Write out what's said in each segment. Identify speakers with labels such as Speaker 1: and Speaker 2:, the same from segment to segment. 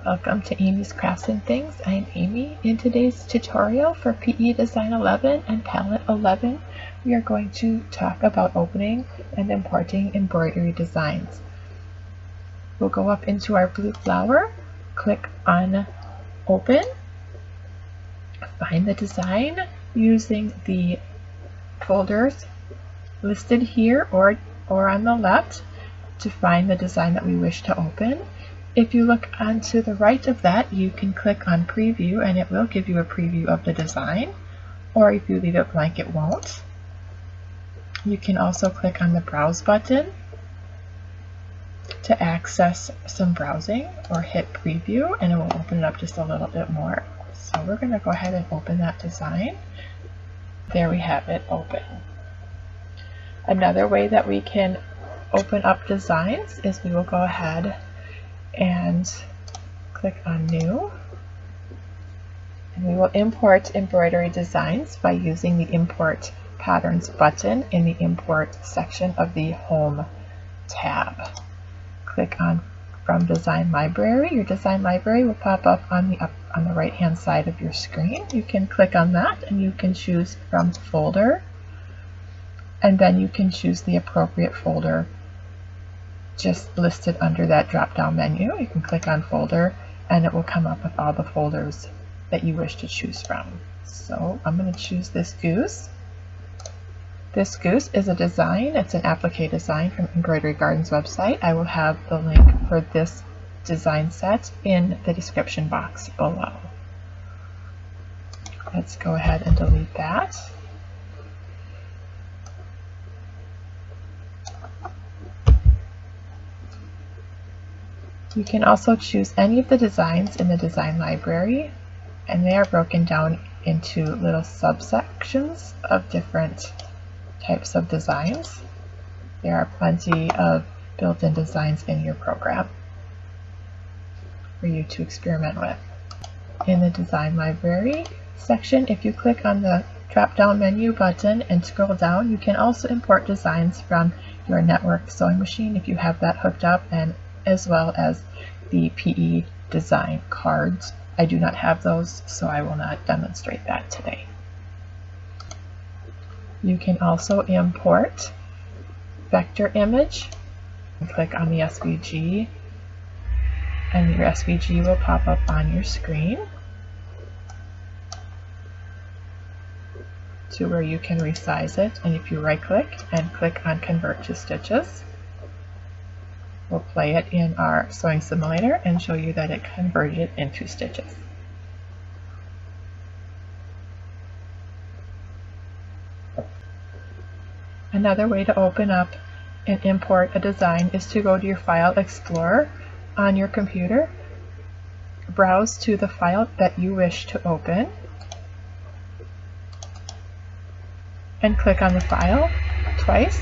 Speaker 1: Welcome to Amy's Crafts and Things. I am Amy. In today's tutorial for PE Design 11 and Palette 11, we are going to talk about opening and importing embroidery designs. We'll go up into our blue flower, click on Open, find the design using the folders listed here or on the left to find the design that we wish to open. If you look onto the right of that, you can click on Preview and it will give you a preview of the design, or if you leave it blank, it won't. You can also click on the Browse button to access some browsing, or hit Preview and it will open it up just a little bit more. So we're going to go ahead and open that design. There we have it open. Another way that we can open up designs is we will go ahead and click on New, and we will import embroidery designs by using the Import Patterns button in the Import section of the Home tab. Click on From Design Library. Your design library will pop up on the right hand side of your screen. You can click on that and you can choose from folder, and then you can choose the appropriate folder just listed under that drop down menu. You can click on folder and it will come up with all the folders that you wish to choose from. So I'm going to choose this goose. This goose is a design. It's an applique design from Embroidery Garden's website. I will have the link for this design set in the description box below. Let's go ahead and delete that. You can also choose any of the designs in the design library, and they are broken down into little subsections of different types of designs. There are plenty of built-in designs in your program for you to experiment with. In the design library section, if you click on the drop-down menu button and scroll down, you can also import designs from your network sewing machine if you have that hooked up, and as well as the PE design cards. I do not have those, so I will not demonstrate that today. You can also import vector image and click on the SVG, and your SVG will pop up on your screen to where you can resize it. And if you right click and click on Convert to Stitches, we'll play it in our sewing simulator and show you that it converted it into stitches. Another way to open up and import a design is to go to your File Explorer on your computer, browse to the file that you wish to open, and click on the file twice,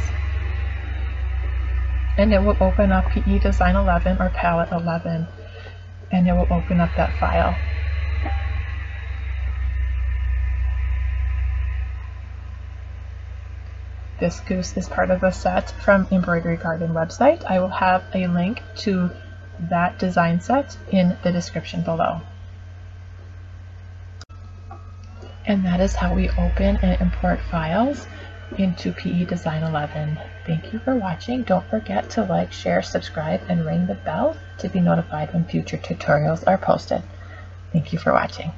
Speaker 1: and it will open up PE Design 11 or Palette 11, and it will open up that file. This goose is part of a set from Embroidery Garden website. I will have a link to that design set in the description below. And that is how we open and import files into PE Design 11. Thank you for watching. Don't forget to like, share, subscribe, and ring the bell to be notified when future tutorials are posted. Thank you for watching.